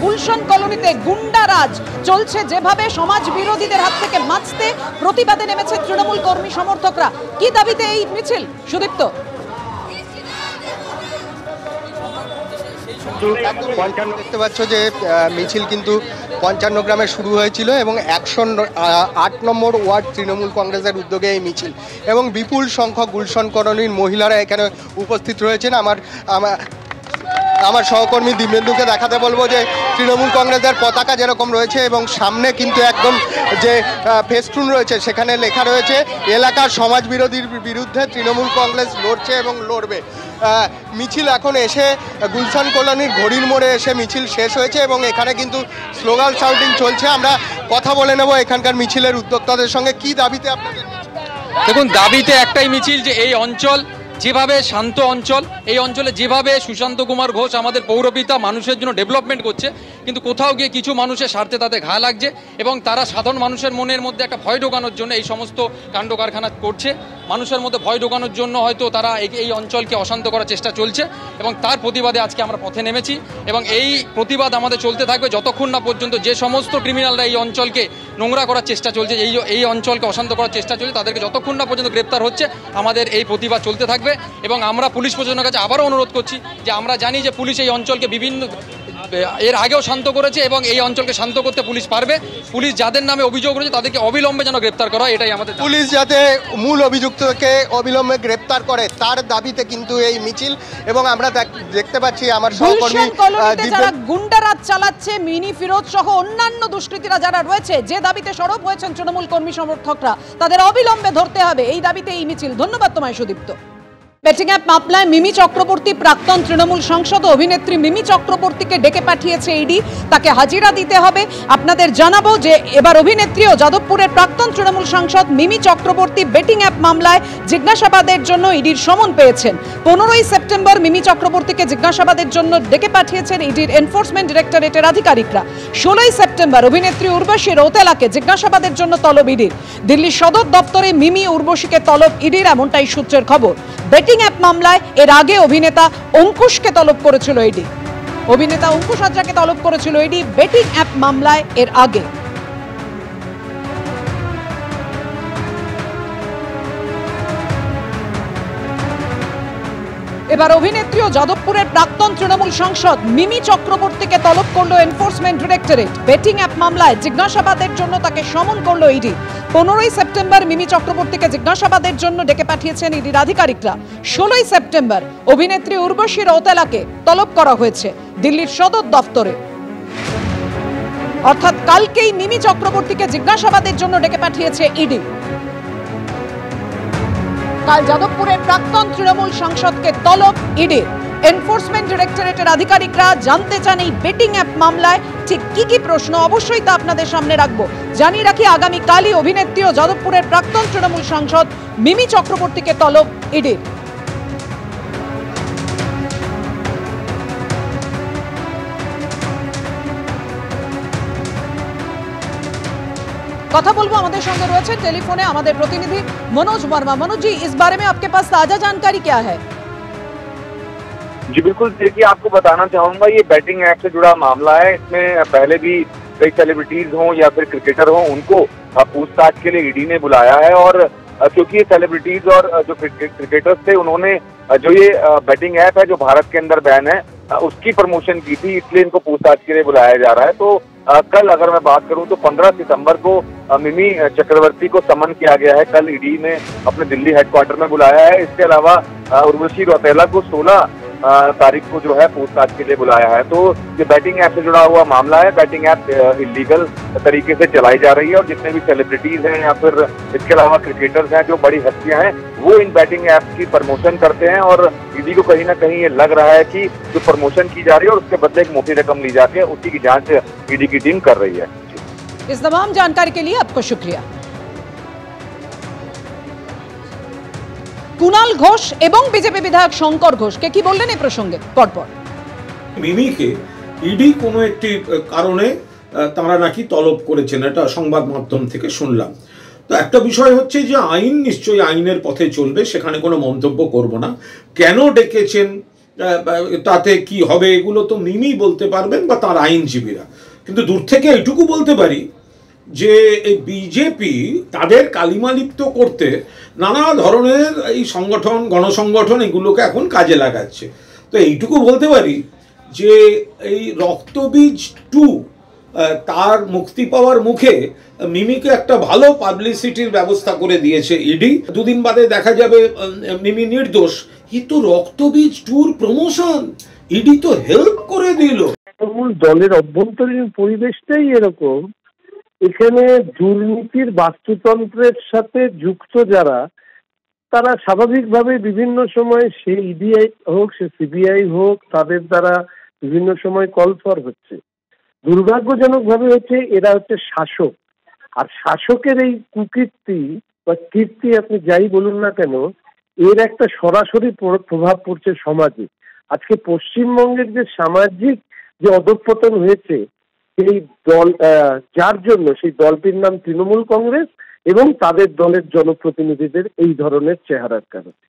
গুলশান কলোনিতে গুন্ডারাজ চলছে, যেভাবে সমাজ বিরোধীদের হাত থেকে বাঁচতে প্রতিবাদে নেমেছে তৃণমূল কর্মী সমর্থকরা। কি দাবিতে এই মিছিল, সুদীপ্ত? দেখতে পাচ্ছ যে মিছিল কিন্তু 55 গ্রামে শুরু হয়েছিল এবং 108 নম্বর ওয়ার্ড তৃণমূল কংগ্রেসের উদ্যোগে এই মিছিল, এবং বিপুল সংখ্যক গুলশান কলোনির মহিলারা এখানে উপস্থিত রয়েছেন। আমার সহকর্মী দিব্যেন্দুকে দেখাতে বলবো যে তৃণমূল কংগ্রেসের পতাকা যেরকম রয়েছে এবং সামনে কিন্তু একদম যে ফেস্টুন রয়েছে সেখানে লেখা রয়েছে এলাকার সমাজ বিরোধীর বিরুদ্ধে তৃণমূল কংগ্রেস লড়ছে এবং লড়বে। মিছিল এখন এসে গুলশান কলোনির ঘড়ির মোড়ে এসে মিছিল শেষ হয়েছে এবং এখানে কিন্তু স্লোগান শাউটিং চলছে। আমরা কথা বলে নেব এখানকার মিছিলের উদ্যোক্তাদের সঙ্গে। কি দাবিতে আপনাদের? দেখুন, দাবিতে একটাই মিছিল, যে এই অঞ্চল যেভাবে শান্ত অঞ্চল, এই অঞ্চলে যেভাবে সুশান্ত কুমার ঘোষ আমাদের পৌরপিতা মানুষের জন্য ডেভেলপমেন্ট করছে, কিন্তু কোথাও গিয়ে কিছু মানুষের স্বার্থে তাতে ঘা লাগছে এবং তারা সাধারণ মানুষের মনের মধ্যে একটা ভয় ঢোকানোর জন্য এই সমস্ত কাণ্ড কারখানা করছে। মানুষের মধ্যে ভয় ঢোকানোর জন্য হয়তো তারা এই অঞ্চলকে অশান্ত করার চেষ্টা চলছে এবং তার প্রতিবাদে আজকে আমরা পথে নেমেছি এবং এই প্রতিবাদ আমাদের চলতে থাকবে যতক্ষণ না পর্যন্ত যে সমস্ত ক্রিমিনালরা এই অঞ্চলকে নোংরা করার চেষ্টা চলছে, এই অঞ্চলকে অশান্ত করার চেষ্টা চলছে, তাদেরকে যতক্ষণ না পর্যন্ত গ্রেপ্তার হচ্ছে আমাদের এই প্রতিবাদ চলতে থাকবে। এবং আমরা পুলিশ প্রশাসনের কাছে আবারও অনুরোধ করছি যে আমরা জানি যে পুলিশ এই অঞ্চলকে বিভিন্ন এর আগেও শান্ত করেছে এবং এই অঞ্চলকে শান্ত করতে পুলিশ পারবে। পুলিশ যাদের নামে অভিযোগ রয়েছে তাদেরকে অবিলম্বে যেন গ্রেপ্তার করা হয়, এটাই আমাদের। পুলিশ যাতে মূল অভিযুক্তকে অবিলম্বে গ্রেপ্তার করে তার দাবিতে কিন্তু এই মিছিল। এবং আমরা দেখতে পাচ্ছি আমার সহকর্মী যারা গুন্ডারাজ চালাচ্ছে, মিনি ফিরোজ সহ অন্যান্য দুষ্কৃতীরা যারা রয়েছে, যে দাবিতে সরব হয়েছেন তৃণমূল কর্মী সমর্থকরা, তাদের অবিলম্বে ধরতে হবে, এই দাবিতে এই মিছিল। ধন্যবাদ তোমায় সুদীপ্ত। বেটিং অ্যাপ মামলায় মিমি চক্রবর্তী, প্রাক্তন তৃণমূল সাংসদ অভিনেত্রী মিমি চক্রবর্তীকে ডেকে পাঠিয়েছে ইডি, তাকে হাজিরা দিতে হবে। আপনাদের জানাবো যে এবার অভিনেত্রী ও যাদবপুরের প্রাক্তন তৃণমূল সাংসদ মিমি চক্রবর্তী বেটিং অ্যাপ মামলায় জিজ্ঞাসাবাদের জন্য ইডির সমন পেয়েছেন। 15ই সেপ্টেম্বর মিমি চক্রবর্তীকে জিজ্ঞাসাবাদের জন্য ডেকে পাঠিয়েছেন ইডির এনফোর্সমেন্ট ডিরেক্টরেটের আধিকারিকরা। 16ই সেপ্টেম্বর অভিনেত্রী উর্বশী রৌতেলাকে জিজ্ঞাসাবাদের জন্য তলব ইডির। দিল্লির সদর দপ্তরে মিমি উর্বশীকে তলব ইডির, এমনটাই সূত্রের খবর। বেটিং অ্যাপ মামলায় এর আগে অভিনেতা অঙ্কুশকে তলব করেছিল ইডি। অভিনেতা অঙ্কুশ হাজরাকে তলব করেছিল ইডি বেটিং অ্যাপ মামলায় এর আগে। এবার অভিনেত্রী ও যাদবপুরের প্রাক্তন তৃণমূল সাংসদ মিমি চক্রবর্তীকে তলব করল এনফোর্সমেন্ট ডিরেক্টরেট। বেটিং অ্যাপ মামলায় জিজ্ঞাসাবাদের জন্য তাকে সমন করল ইডি। 15ই সেপ্টেম্বর মিমি চক্রবর্তীকে জিজ্ঞাসাবাদের জন্য ডেকে পাঠিয়েছেন ইডির আধিকারিকরা। 16ই সেপ্টেম্বর অভিনেত্রী উর্বশী রৌতেলাকে তলব করা হয়েছে দিল্লির সদর দপ্তরে। অর্থাৎ কালকেই মিমি চক্রবর্তীকে জিজ্ঞাসাবাদের জন্য ডেকে পাঠিয়েছে ইডি। কাল যাদবপুরের প্রাক্তন তৃণমূল সাংসদকে তলব ইডির। এনফোর্সমেন্ট ডিরেক্টরেটের আধিকারিকরা জানতে চান এই বেটিং অ্যাপ মামলায় ঠিক কি কি প্রশ্ন, অবশ্যই তা আপনাদের সামনে রাখবো। জানিয়ে রাখি, আগামীকালই অভিনেত্রী ও যাদবপুরের প্রাক্তন তৃণমূল সাংসদ মিমি চক্রবর্তীকে তলব ইডির। কথা বলবো, আমাদের সঙ্গে রয়েছে টেলিফোনে আমাদের প্রতিনিধि मनोज वर्मा। मनोज जी, इस बारे में आपके पास ताजा जानकारी क्या है? जी बिल्कुल, देखिए आपको बताना चाहूंगा, ये बैटिंग ऐप से जुड़ा मामला है। इसमें पहले भी कई सेलिब्रिटीज हों या फिर क्रिकेटर हों, उनको पूछताछ के लिए ईडी ने बुलाया है। और क्योंकि ये सेलिब्रिटीज और जो क्रिकेटर्स थे, उन्होंने जो ये बैटिंग ऐप है जो भारत के अंदर बैन है, उसकी प्रमोशन की थी, इसलिए इनको पूछताछ के लिए बुलाया जा रहा है। तो कल अगर मैं बात करूं तो 15 सितंबर को मिमी चक्रवर्ती को समन किया गया है। कल ईडी ने अपने दिल्ली हेडक्वार्टर में बुलाया है। इसके अलावा उर्वशी रौतेला को 16 तारीख को जो है पूछताछ के लिए बुलाया है। तो ये बैटिंग ऐप से जुड़ा हुआ मामला है। बैटिंग ऐप इलीगल तरीके से चलाई जा रही है और जितने भी सेलिब्रिटीज हैं या फिर इसके अलावा क्रिकेटर्स हैं, जो बड़ी हस्तियां हैं, वो इन बैटिंग ऐप्स की प्रमोशन करते हैं। और ईडी को कहीं ना कहीं ये लग रहा है कि जो प्रमोशन की जा रही है और उसके बदले एक मोटी रकम ली जाती है, उसी की जांच ईडी की टीम कर रही है। इस तमाम जानकारी के लिए आपको शुक्रिया। কুণাল ঘোষ এবং বিজেপি বিধায়ক শঙ্কর ঘোষকে কি বললেন এই প্রসঙ্গে পরপর। মিমিকে ইডি কোনো একটি কারণে তারা নাকি তলব করেছেন, এটা সংবাদ মাধ্যম থেকে শুনলাম। তো একটা বিষয় হচ্ছে যে আইন নিশ্চয়ই আইনের পথে চলবে, সেখানে কোনো মন্তব্য করব না। কেন ডেকেছেন, তাতে কি হবে এগুলো তো মিমি বলতে পারবেন বা তার আইনজীবীরা। কিন্তু দূর থেকে এইটুকু বলতে পারি যে এই বিজেপি তাদের কালিমালিপ্ত করতে নানা ধরনের এই সংগঠন গণসংগঠন এগুলোকে এখন কাজে লাগাচ্ছে। তো এইটুকু বলতে পারি যে এই রক্তবীজ 2 তার মুক্তি পাওয়ার মুখে মিমিকে একটা ভালো পাবলিসিটির ব্যবস্থা করে দিয়েছে ইডি। দুদিন বাদে দেখা যাবে মিমি নির্দোষ। এ তো রক্তবীজ 2 প্রমোশন, ইডি তো হেল্প করে দিল। তৃণমূল দলের অভ্যন্তরীণ পরিবেশটাই এরকম, এখানে দুর্নীতির বাস্তুতন্ত্রের সাথে যুক্ত যারা, তারা স্বাভাবিকভাবে বিভিন্ন সময় সে ইডি হোক সে সিবিআই হোক তাদের দ্বারা বিভিন্ন সময় কলফর হচ্ছে। দুর্ভাগ্যজনকভাবে হচ্ছে এরা হচ্ছে শাসক, আর শাসকের এই কুকীর্তি বা কীর্তি আপনি যাই বলুন না কেন, এর একটা সরাসরি প্রভাব পড়ছে সমাজে। আজকে পশ্চিমবঙ্গের যে সামাজিক যে অধঃপতন হয়েছে সেই দল, যার জন্য সেই দলটির নাম তৃণমূল কংগ্রেস এবং তাদের দলের জনপ্রতিনিধিদের এই ধরনের চেহারার কারণে।